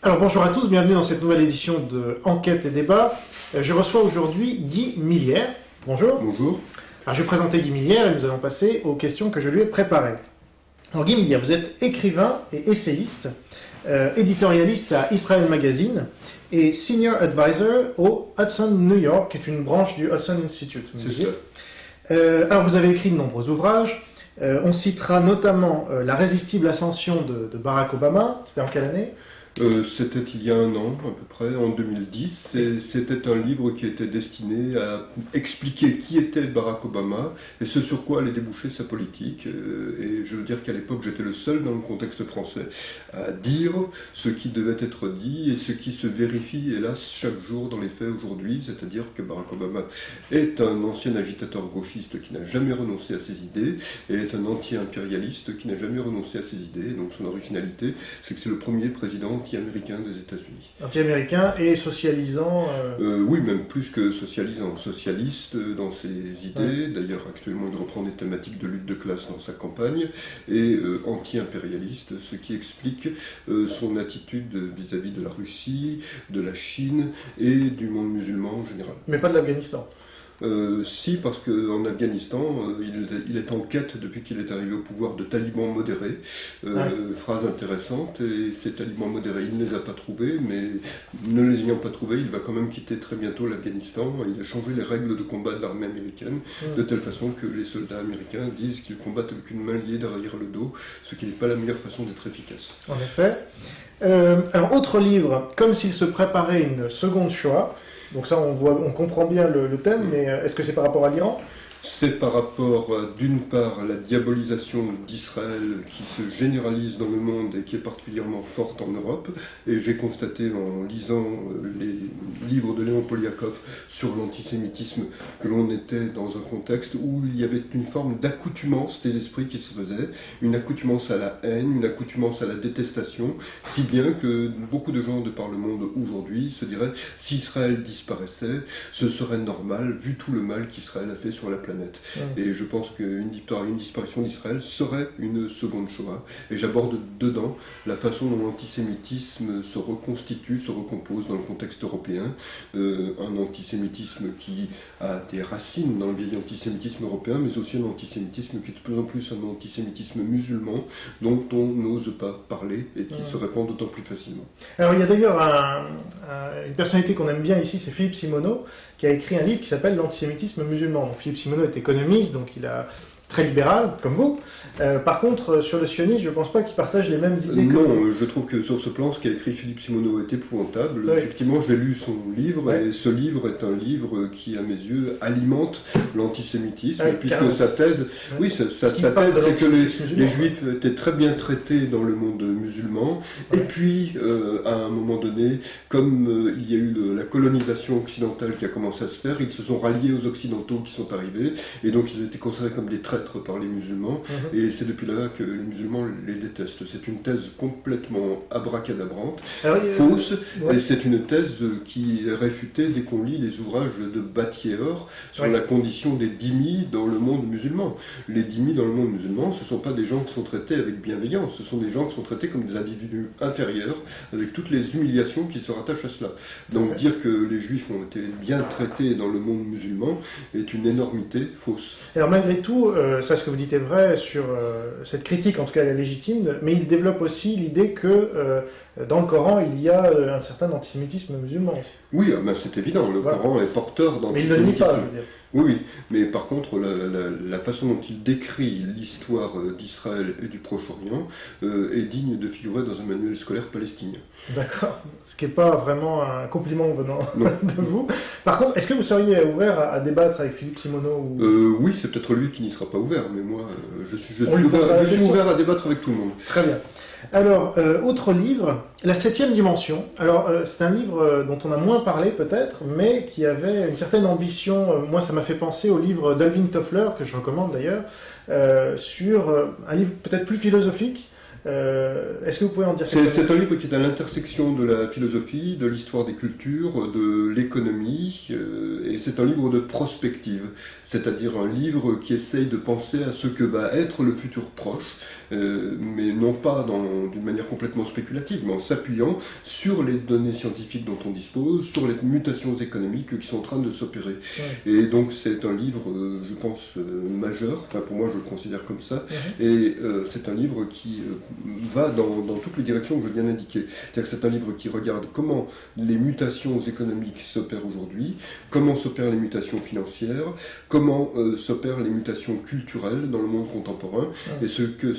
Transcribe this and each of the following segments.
Alors bonjour à tous, bienvenue dans cette nouvelle édition de Enquête et Débat. Je reçois aujourd'hui Guy Millière. Bonjour. Bonjour. Alors je vais présenter Guy Millière et nous allons passer aux questions que je lui ai préparées. Alors Guy Millière, vous êtes écrivain et essayiste, éditorialiste à Israel Magazine et senior advisor au Hudson New York, qui est une branche du Hudson Institute. C'est ça. Alors vous avez écrit de nombreux ouvrages. On citera notamment La résistible ascension de Barack Obama. C'était en quelle année ? C'était il y a un an, à peu près, en 2010. Et c'était un livre qui était destiné à expliquer qui était Barack Obama et ce sur quoi allait déboucher sa politique. Et je veux dire qu'à l'époque, j'étais le seul dans le contexte français à dire ce qui devait être dit et ce qui se vérifie, hélas, chaque jour dans les faits aujourd'hui. C'est-à-dire que Barack Obama est un ancien agitateur gauchiste qui n'a jamais renoncé à ses idées et est un anti-impérialiste qui n'a jamais renoncé à ses idées. Et donc son originalité, c'est que c'est le premier président anti-américain des États-Unis. Anti-américain et socialisant Oui, même plus que socialisant. Socialiste dans ses idées. D'ailleurs, actuellement, il reprend des thématiques de lutte de classe dans sa campagne. Et anti-impérialiste, ce qui explique son attitude vis-à-vis de la Russie, de la Chine et du monde musulman en général. Mais pas de l'Afghanistan. Si, parce qu'en Afghanistan, il est en quête, depuis qu'il est arrivé au pouvoir, de talibans modérés. Phrase intéressante, et ces talibans modérés, il ne les a pas trouvés, mais ne les ayant pas trouvés, il va quand même quitter très bientôt l'Afghanistan. Il a changé les règles de combat de l'armée américaine, de telle façon que les soldats américains disent qu'ils combattent avec une main liée derrière le dos, ce qui n'est pas la meilleure façon d'être efficace. En effet. Alors, autre livre, Comme s'il se préparait une seconde Shoah. Donc ça, on comprend bien le thème, mais est-ce que c'est par rapport à l'Iran ? C'est par rapport, d'une part, à la diabolisation d'Israël qui se généralise dans le monde et qui est particulièrement forte en Europe. Et j'ai constaté en lisant les livres de Léon Poliakov sur l'antisémitisme que l'on était dans un contexte où il y avait une forme d'accoutumance des esprits qui se faisait, une accoutumance à la haine, une accoutumance à la détestation, si bien que beaucoup de gens de par le monde aujourd'hui se diraient si Israël disparaissait, ce serait normal vu tout le mal qu'Israël a fait sur la planète. Et je pense qu'une disparition d'Israël serait une seconde Shoah. Et j'aborde dedans la façon dont l'antisémitisme se reconstitue, se recompose dans le contexte européen. Un antisémitisme qui a des racines dans le vieil antisémitisme européen, mais aussi un antisémitisme qui est de plus en plus un antisémitisme musulman, dont on n'ose pas parler et qui se répand d'autant plus facilement. Alors il y a d'ailleurs une personnalité qu'on aime bien ici, c'est Philippe Simoneau, qui a écrit un livre qui s'appelle L'antisémitisme musulman. Donc, Philippe Simoneau est économiste, donc il est très libéral, comme vous. Par contre, sur le sionisme, je ne pense pas qu'il partage les mêmes idées que vous. Non, je trouve que sur ce plan, ce qu'a écrit Philippe Simoneau est épouvantable. Oui. Effectivement, j'ai lu son livre, et ce livre est un livre qui, à mes yeux, alimente l'antisémitisme, puisque sa thèse, sa thèse, c'est que les Juifs étaient très bien traités dans le monde musulman, et puis, à un moment donné, comme il y a eu la colonisation occidentale qui a commencé à se faire, ils se sont ralliés aux Occidentaux qui sont arrivés, et donc ils ont été considérés comme des traîtres par les musulmans, et c'est depuis là que les musulmans les détestent. C'est une thèse complètement abracadabrante, fausse, et c'est une thèse qui est réfutée dès qu'on lit les ouvrages de Battier sur la condition des dhimmis dans le monde musulman. Les dhimmis dans le monde musulman, ce ne sont pas des gens qui sont traités avec bienveillance, ce sont des gens qui sont traités comme des individus inférieurs, avec toutes les humiliations qui se rattachent à cela. Donc dire que les juifs ont été bien traités dans le monde musulman est une énormité fausse. Alors malgré tout, ça, ce que vous dites est vrai sur cette critique, en tout cas elle est légitime, mais il développe aussi l'idée que dans le Coran, il y a un certain antisémitisme musulman. Oui, c'est évident, le Coran est porteur d'antisémitisme. Mais il ne le nie pas, je veux dire. Oui, mais par contre, la façon dont il décrit l'histoire d'Israël et du Proche-Orient est digne de figurer dans un manuel scolaire palestinien. D'accord, ce qui n'est pas vraiment un compliment venant de vous. Par contre, est-ce que vous seriez ouvert à débattre avec Philippe Simoneau Oui, c'est peut-être lui qui n'y sera pas ouvert, mais moi, je suis ouvert à débattre avec tout le monde. Très bien. Alors, autre livre, La 7e dimension. Alors, c'est un livre dont on a moins parlé peut-être, mais qui avait une certaine ambition. Moi, ça m'a fait penser au livre d'Alvin Toffler, que je recommande d'ailleurs, sur un livre peut-être plus philosophique, Est-ce que vous pouvez en dire quelque chose ? C'est un livre qui est à l'intersection de la philosophie, de l'histoire des cultures, de l'économie, et c'est un livre de prospective, c'est-à-dire un livre qui essaye de penser à ce que va être le futur proche, mais non pas d'une manière complètement spéculative, mais en s'appuyant sur les données scientifiques dont on dispose, sur les mutations économiques qui sont en train de s'opérer. Ouais. Et donc c'est un livre, je pense, majeur, enfin pour moi je le considère comme ça, et c'est un livre qui va dans toutes les directions que je viens d'indiquer. C'est-à-dire que c'est un livre qui regarde comment les mutations économiques s'opèrent aujourd'hui, comment s'opèrent les mutations financières, comment s'opèrent les mutations culturelles dans le monde contemporain, et ce que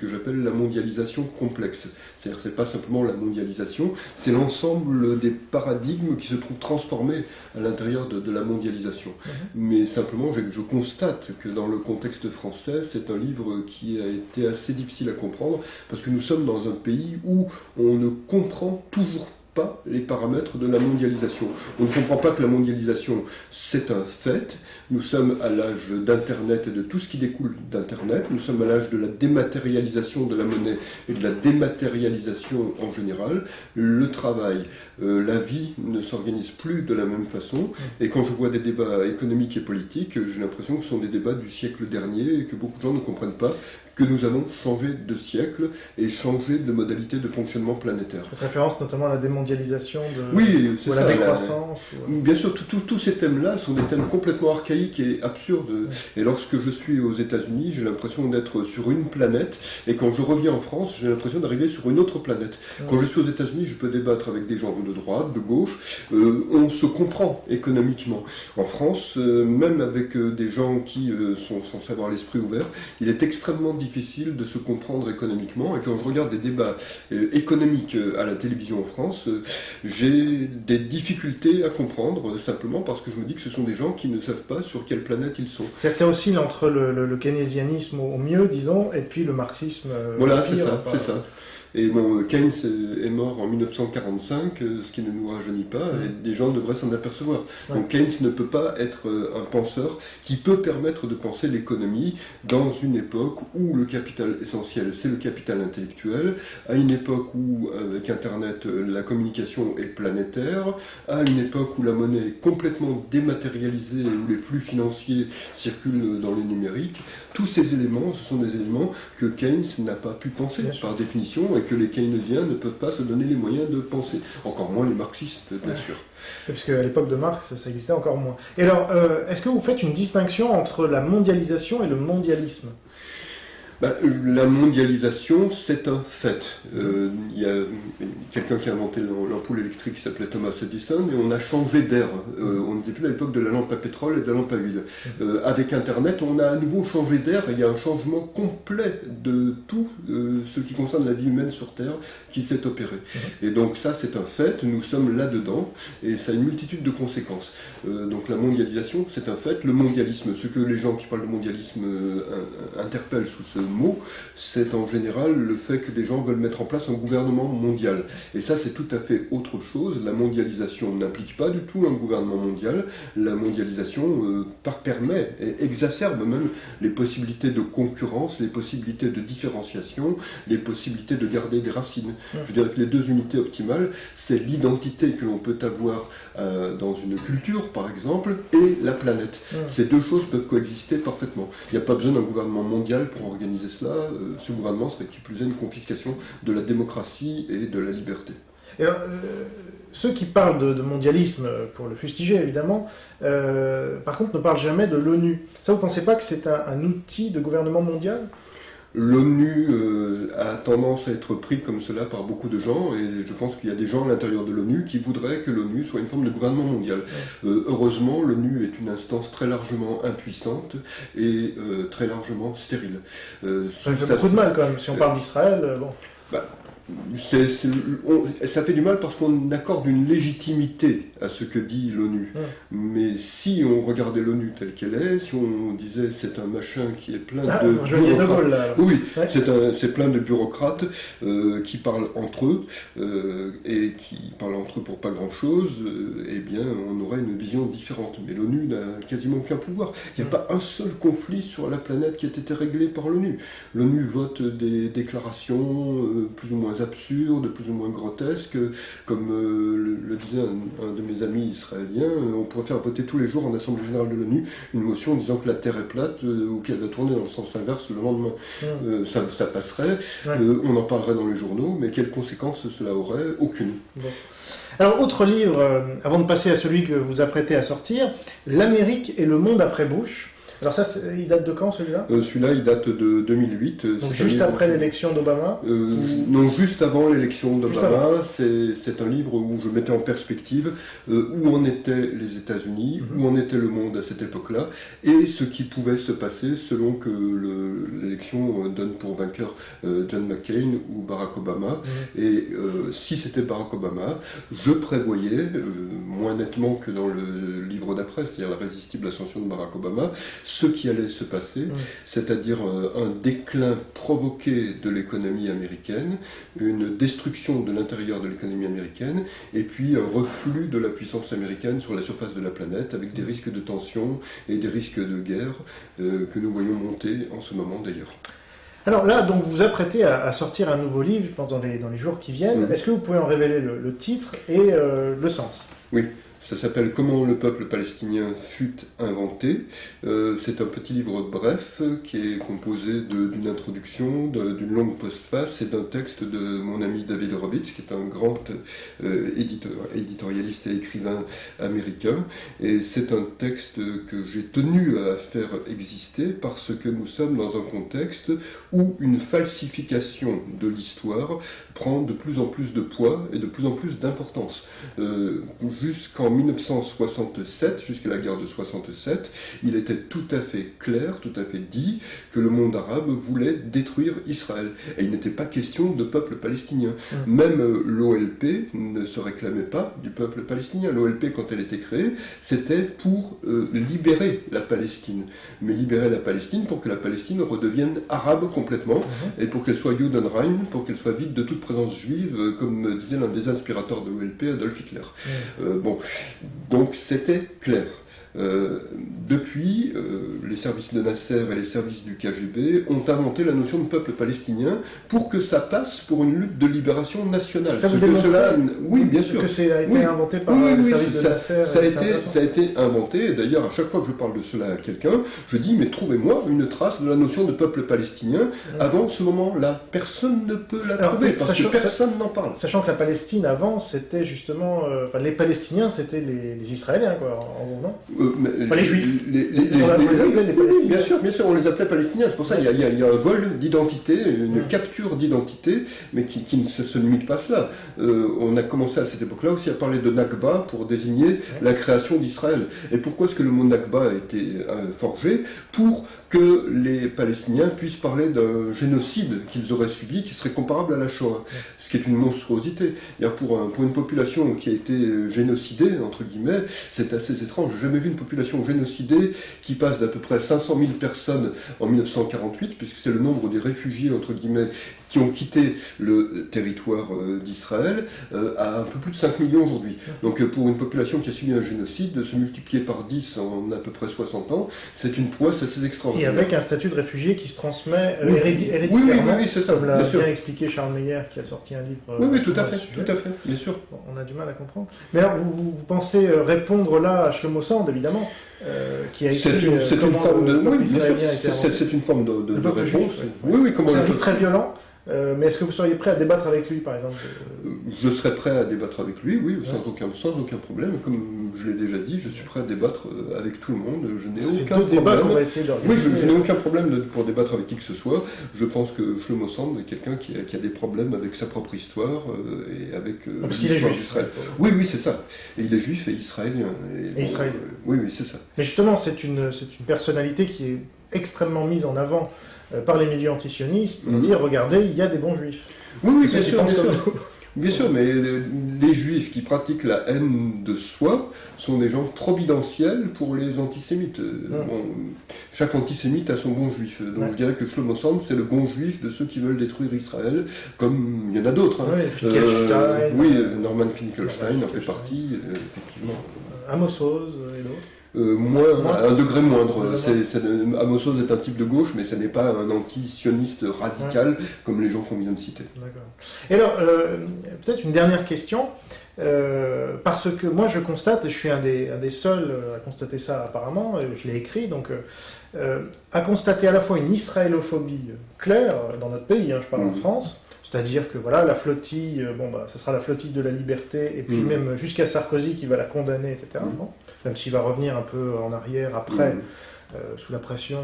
j'appelle la mondialisation complexe. C'est-à-dire que ce n'est pas simplement la mondialisation, c'est l'ensemble des paradigmes qui se trouvent transformés à l'intérieur de la mondialisation. Mais simplement, je constate que dans le contexte français, c'est un livre qui a été assez difficile à comprendre, parce que nous sommes dans un pays où on ne comprend toujours pas les paramètres de la mondialisation. On ne comprend pas que la mondialisation, c'est un fait. Nous sommes à l'âge d'Internet et de tout ce qui découle d'Internet. Nous sommes à l'âge de la dématérialisation de la monnaie et de la dématérialisation en général. Le travail, la vie ne s'organise plus de la même façon. Et quand je vois des débats économiques et politiques, j'ai l'impression que ce sont des débats du siècle dernier et que beaucoup de gens ne comprennent pas que nous avons changé de siècle et changé de modalité de fonctionnement planétaire. Cette référence notamment à la démondialisation oui, ou à la décroissance. Bien sûr, tous ces thèmes-là sont des thèmes complètement archaïques et absurdes. Et lorsque je suis aux États-Unis, j'ai l'impression d'être sur une planète, et quand je reviens en France, j'ai l'impression d'arriver sur une autre planète. Quand je suis aux États-Unis, je peux débattre avec des gens de droite, de gauche, on se comprend économiquement. En France, même avec des gens qui sont censés avoir l'esprit ouvert, il est extrêmement difficile de se comprendre économiquement, et quand je regarde des débats économiques à la télévision en France, j'ai des difficultés à comprendre, simplement parce que je me dis que ce sont des gens qui ne savent pas sur quelle planète ils sont. C'est-à-dire que ça oscille entre le keynésianisme au mieux, disons, et puis le marxisme voilà, au pire. C'est ça. Et bon, Keynes est mort en 1945, ce qui ne nous rajeunit pas, et des gens devraient s'en apercevoir. Donc Keynes ne peut pas être un penseur qui peut permettre de penser l'économie dans une époque où le capital essentiel, c'est le capital intellectuel, à une époque où, avec Internet, la communication est planétaire, à une époque où la monnaie est complètement dématérialisée et où les flux financiers circulent dans le numérique. Tous ces éléments, ce sont des éléments que Keynes n'a pas pu penser, par définition, et que les keynésiens ne peuvent pas se donner les moyens de penser. Encore moins les marxistes, bien sûr. Parce qu'à l'époque de Marx, ça existait encore moins. Et alors, est-ce que vous faites une distinction entre la mondialisation et le mondialisme ? La mondialisation, c'est un fait. Il y a quelqu'un qui a inventé l'ampoule électrique qui s'appelait Thomas Edison, et on a changé d'ère. On n'était plus à l'époque de la lampe à pétrole et de la lampe à huile. Avec Internet, on a à nouveau changé d'ère, et il y a un changement complet de tout ce qui concerne la vie humaine sur Terre qui s'est opéré. Et donc ça, c'est un fait, nous sommes là-dedans, et ça a une multitude de conséquences. Donc la mondialisation, c'est un fait. Le mondialisme, ce que les gens qui parlent de mondialisme interpellent sous ce mot, c'est en général le fait que des gens veulent mettre en place un gouvernement mondial. Et ça, c'est tout à fait autre chose. La mondialisation n'implique pas du tout un gouvernement mondial. La mondialisation permet et exacerbe même les possibilités de concurrence, les possibilités de différenciation, les possibilités de garder des racines. Je dirais que les deux unités optimales, c'est l'identité que l'on peut avoir dans une culture, par exemple, et la planète. Ces deux choses peuvent coexister parfaitement. Il n'y a pas besoin d'un gouvernement mondial pour organiser cela. Ce gouvernement serait qui plus est une confiscation de la démocratie et de la liberté. Et alors, ceux qui parlent de mondialisme, pour le fustiger évidemment, par contre ne parlent jamais de l'ONU. Ça, vous ne pensez pas que c'est un outil de gouvernement mondial ? L'ONU a tendance à être pris comme cela par beaucoup de gens, et je pense qu'il y a des gens à l'intérieur de l'ONU qui voudraient que l'ONU soit une forme de gouvernement mondial. Heureusement, l'ONU est une instance très largement impuissante et très largement stérile. Ça fait beaucoup de mal quand même, si on parle d'Israël, bon... ça fait du mal parce qu'on accorde une légitimité à ce que dit l'ONU. Mais si on regardait l'ONU telle qu'elle est, si on disait c'est un machin qui est plein de bureaucrates, oui, c'est plein de bureaucrates qui parlent entre eux et qui parlent entre eux pour pas grand chose, eh bien on aurait une vision différente. Mais l'ONU n'a quasiment aucun pouvoir. Il n'y a pas un seul conflit sur la planète qui ait été réglé par l'ONU. L'ONU vote des déclarations plus ou moins absurdes, plus ou moins grotesques, comme le disait un de mes amis israéliens, on pourrait faire voter tous les jours en Assemblée Générale de l'ONU une motion disant que la Terre est plate ou qu'elle va tourner dans le sens inverse le lendemain. Ça passerait, on en parlerait dans les journaux, mais quelles conséquences cela aurait? Aucune. Bon. Alors, autre livre, avant de passer à celui que vous apprêtez à sortir, L'Amérique et le monde après Bush. Alors ça, il date de quand celui-là? Celui-là, il date de 2008. Donc juste après l'élection d'Obama Non, juste avant l'élection d'Obama. C'est un livre où je mettais en perspective où en étaient les États-Unis, où en était le monde à cette époque-là, et ce qui pouvait se passer selon que l'élection donne pour vainqueur John McCain ou Barack Obama. Et si c'était Barack Obama, je prévoyais, moins nettement que dans le livre d'après, c'est-à-dire La résistible ascension de Barack Obama, ce qui allait se passer, c'est-à-dire un déclin provoqué de l'économie américaine, une destruction de l'intérieur de l'économie américaine, et puis un reflux de la puissance américaine sur la surface de la planète, avec des risques de tension et des risques de guerre que nous voyons monter en ce moment d'ailleurs. Alors là, donc, vous vous apprêtez à sortir un nouveau livre, je pense, dans les jours qui viennent. Est-ce que vous pouvez en révéler le titre et le sens? Oui. Ça s'appelle « Comment le peuple palestinien fut inventé ». C'est un petit livre bref qui est composé d'une introduction, d'une longue postface et d'un texte de mon ami David Horowitz, qui est un grand éditorialiste et écrivain américain. Et c'est un texte que j'ai tenu à faire exister parce que nous sommes dans un contexte où une falsification de l'histoire prend de plus en plus de poids et de plus en plus d'importance. Jusqu'en 1967, jusqu'à la guerre de 67, il était tout à fait clair, tout à fait dit que le monde arabe voulait détruire Israël. Et il n'était pas question de peuple palestinien. Même l'OLP ne se réclamait pas du peuple palestinien. L'OLP, quand elle était créée, c'était pour libérer la Palestine. Mais libérer la Palestine pour que la Palestine redevienne arabe complètement, et pour qu'elle soit Judenrein, pour qu'elle soit vide de toute présence juive, comme disait l'un des inspirateurs de l'OLP, Adolf Hitler. Donc c'était clair. Depuis, les services de Nasser et les services du KGB ont inventé la notion de peuple palestinien pour que ça passe pour une lutte de libération nationale. Ça vous démontre oui, bien sûr. Que ça a été inventé par les services de Nasser. Ça a été inventé, et d'ailleurs à chaque fois que je parle de cela à quelqu'un, je dis mais trouvez-moi une trace de la notion de peuple palestinien avant ce moment-là. Personne ne peut la trouver, parce que personne n'en parle. Sachant que la Palestine avant, c'était justement... les Palestiniens, c'était les Israéliens, quoi, en gros, non? Les Juifs. Les Palestiniens. Bien sûr, on les appelait Palestiniens. C'est pour ça qu'il y a un vol d'identité, une capture d'identité, mais qui ne se limite pas à cela. On a commencé à cette époque-là aussi à parler de Nakba pour désigner la création d'Israël. Et pourquoi est-ce que le mot Nakba a été forgé? Pour que les Palestiniens puissent parler d'un génocide qu'ils auraient subi qui serait comparable à la Shoah, ce qui est une monstruosité. Pour une population qui a été génocidée, entre guillemets, c'est assez étrange. J'ai jamais vu une population génocidée qui passe d'à peu près 500 000 personnes en 1948, puisque c'est le nombre des réfugiés, entre guillemets, qui ont quitté le territoire d'Israël, à un peu plus de 5 millions aujourd'hui. Donc pour une population qui a subi un génocide, se multiplier par 10 en à peu près 60 ans, c'est une prouesse assez extraordinaire. Et avec un statut de réfugié qui se transmet héréditairement, oui, c'est ça, comme l'a bien expliqué Charles Meyer, qui a sorti un livre... Oui, tout à fait, bien sûr. Bon, on a du mal à comprendre. Mais alors, vous pensez répondre là à Shlomo Sand, évidemment, qui a écrit c'est une forme de... Oui, bien sûr, c'est une forme de réponse. Oui, comment... C'est un livre très violent. Mais est-ce que vous seriez prêt à débattre avec lui, par exemple? Je serais prêt à débattre avec lui, oui, sans aucun problème. Comme je l'ai déjà dit, je suis prêt à débattre avec tout le monde. Je n'ai aucun problème. Qu'on va essayer d'organiser. Oui, je n'ai aucun problème pour débattre avec qui que ce soit. Je pense que Shlomo Sand est quelqu'un qui a des problèmes avec sa propre histoire et avec parce qu'il est juif d'Israël. Oui, c'est ça. Et il est juif et israélien. Israélien. Oui, c'est ça. Mais justement, c'est une personnalité qui est extrêmement mise en avant par les milieux antisionistes pour dire, regardez, il y a des bons juifs. Oui, bien sûr, bien sûr. Bien sûr, mais les juifs qui pratiquent la haine de soi sont des gens providentiels pour les antisémites. Bon, chaque antisémite a son bon juif. Donc je dirais que Shlomo Sand, c'est le bon juif de ceux qui veulent détruire Israël, comme il y en a d'autres. Hein. Finkelstein. Oui, Norman Finkelstein en fait partie, effectivement. Amos Oz et d'autres. Un degré moindre. Amos Oz est un type de gauche, mais ce n'est pas un anti-sioniste radical comme les gens qu'on vient de citer. D'accord. Et alors, peut-être une dernière question, parce que moi je constate, et je suis un des seuls à constater ça apparemment, je l'ai écrit, donc à constater à la fois une israélophobie claire dans notre pays, je parle en France. C'est-à-dire que voilà, la flottille, ça sera la flottille de la liberté, et puis même jusqu'à Sarkozy qui va la condamner, etc. Bon, même s'il va revenir un peu en arrière après, sous la pression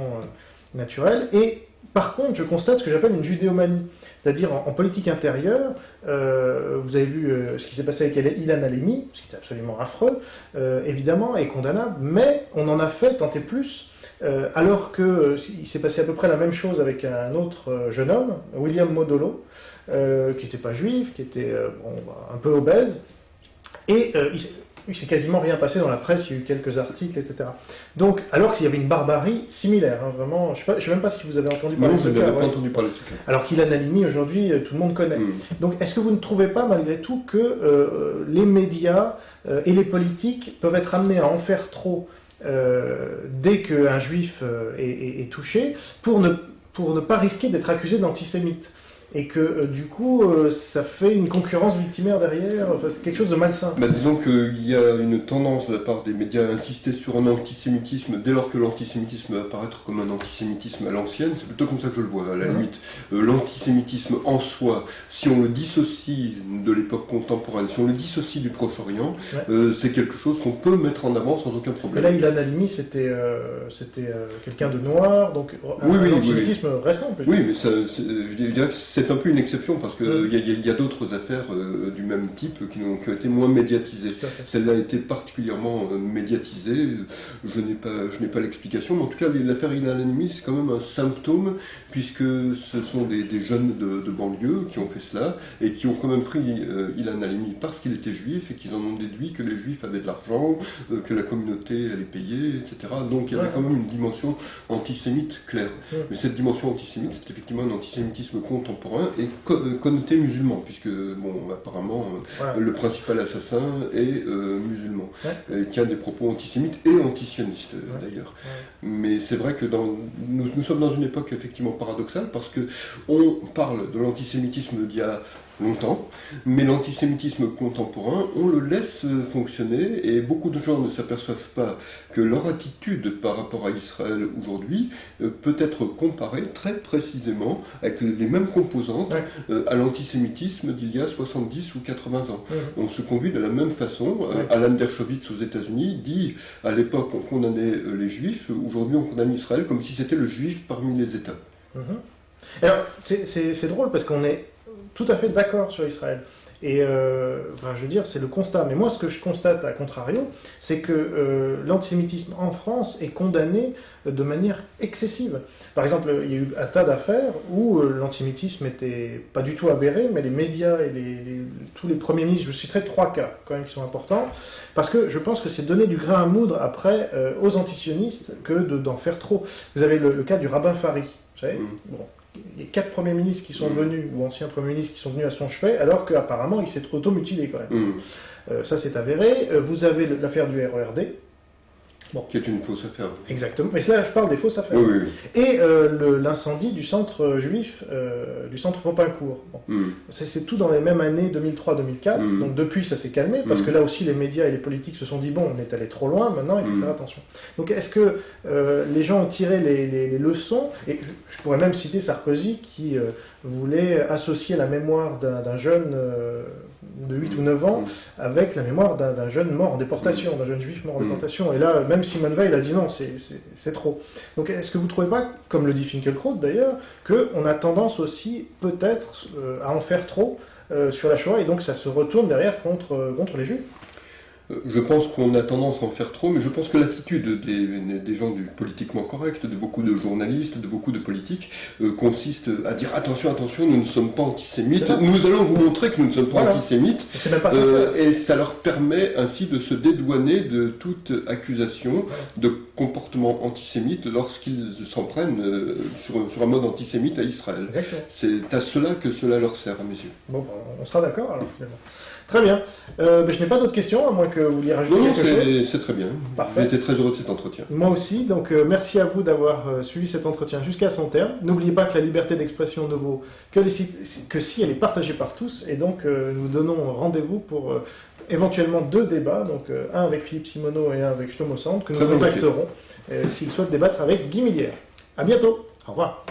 naturelle. Et par contre, je constate ce que j'appelle une judéomanie. C'est-à-dire en politique intérieure, vous avez vu ce qui s'est passé avec Ilan Halimi, ce qui était absolument affreux, évidemment, et condamnable, mais on en a fait tenter plus. Alors qu'il s'est passé à peu près la même chose avec un autre jeune homme, William Modolo, qui n'était pas juif, qui était un peu obèse, et il s'est quasiment rien passé dans la presse, il y a eu quelques articles, etc. Donc, alors qu'il y avait une barbarie similaire, vraiment, je ne sais même pas si vous avez entendu parler de ce cas. Non, je n'avais pas entendu parler de ce cas. Alors qu'Ilan Halimi, aujourd'hui, tout le monde connaît. Donc, est-ce que vous ne trouvez pas, malgré tout, que les médias et les politiques peuvent être amenés à en faire trop dès qu'un juif est touché, pour ne pas risquer d'être accusé d'antisémite. Et que du coup, ça fait une concurrence victimaire derrière, c'est quelque chose de malsain. Disons qu'il y a une tendance de la part des médias à insister sur un antisémitisme dès lors que l'antisémitisme va apparaître comme un antisémitisme à l'ancienne. C'est plutôt comme ça que je le vois, à la limite. L'antisémitisme en soi, si on le dissocie de l'époque contemporaine, si on le dissocie du Proche-Orient, c'est quelque chose qu'on peut mettre en avant sans aucun problème. Et là, Ilan Halimi, c'était quelqu'un de noir, donc un antisémitisme récent. Oui, mais je dirais que c'est un peu une exception parce qu'il y a d'autres affaires du même type qui ont été moins médiatisées. Celle-là a été particulièrement médiatisée. Je n'ai pas l'explication, mais en tout cas, l'affaire Ilan Halimi, c'est quand même un symptôme puisque ce sont des jeunes de banlieue qui ont fait cela et qui ont quand même pris Ilan Halimi parce qu'il était juif et qu'ils en ont déduit que les juifs avaient de l'argent, que la communauté allait payer, etc. Donc il y avait quand même une dimension antisémite claire. Mais cette dimension antisémite, c'est effectivement un antisémitisme contemporain et connoté musulman, puisque apparemment le principal assassin est musulman, et qui a des propos antisémites et antisionistes d'ailleurs. Mais c'est vrai que nous sommes dans une époque effectivement paradoxale, parce que on parle de l'antisémitisme d'il y a longtemps, mais l'antisémitisme contemporain, on le laisse fonctionner et beaucoup de gens ne s'aperçoivent pas que leur attitude par rapport à Israël aujourd'hui peut être comparée très précisément avec les mêmes composantes à l'antisémitisme d'il y a 70 ou 80 ans. On se conduit de la même façon. Alan Dershowitz aux États-Unis dit à l'époque on condamnait les juifs, aujourd'hui on condamne Israël comme si c'était le juif parmi les États. Alors c'est drôle parce qu'on est tout à fait d'accord sur Israël. Et je veux dire, c'est le constat. Mais moi, ce que je constate, à contrario, c'est que l'antisémitisme en France est condamné de manière excessive. Par exemple, il y a eu un tas d'affaires où l'antisémitisme n'était pas du tout avéré, mais les médias et tous les premiers ministres, je citerai 3 cas quand même qui sont importants, parce que je pense que c'est donner du grain à moudre après aux antisionistes que d'en faire trop. Vous avez le cas du rabbin Fari, vous savez il y a 4 premiers ministres qui sont venus, ou anciens premiers ministres qui sont venus à son chevet, alors qu'apparemment il s'est automutilé quand même. Ça c'est avéré. Vous avez l'affaire du RERD. Qui est une fausse affaire. Exactement. Mais là je parle des fausses affaires. Et l'incendie du centre juif, du centre Popincourt. C'est tout dans les mêmes années 2003-2004. Donc depuis ça s'est calmé, parce que là aussi les médias et les politiques se sont dit bon, on est allé trop loin, maintenant il faut faire attention. Donc est-ce que les gens ont tiré les leçons, et je pourrais même citer Sarkozy qui voulait associer la mémoire d'un jeune de 8 ou 9 ans avec la mémoire d'un jeune mort en déportation, d'un jeune juif mort en déportation. Et là, même Simone Veil a dit non, c'est trop. Donc est-ce que vous ne trouvez pas, comme le dit Finkielkraut d'ailleurs, qu'on a tendance aussi peut-être à en faire trop sur la Shoah, et donc ça se retourne derrière contre les Juifs? Je pense qu'on a tendance à en faire trop, mais je pense que l'attitude des gens du politiquement correct, de beaucoup de journalistes, de beaucoup de politiques, consiste à dire attention, attention, nous ne sommes pas antisémites, nous allons vous montrer que nous ne sommes pas antisémites, c'est même pas sincère. Et ça leur permet ainsi de se dédouaner de toute accusation de comportement antisémite lorsqu'ils s'en prennent sur un mode antisémite à Israël. Exactement. C'est à cela que cela leur sert, à mes yeux. Bon, on sera d'accord alors finalement. Très bien. Je n'ai pas d'autres questions, à moins que vous vouliez rajouter quelque chose. C'est très bien. Parfait. J'ai été très heureux de cet entretien. Moi aussi, donc merci à vous d'avoir suivi cet entretien jusqu'à son terme. N'oubliez pas que la liberté d'expression ne vaut que si elle est partagée par tous, et donc nous donnons rendez-vous pour éventuellement 2 débats, donc un avec Philippe Simoneau et un avec Shlomo Sand, que nous contacterons s'il souhaite débattre avec Guy Millière. À bientôt. Au revoir.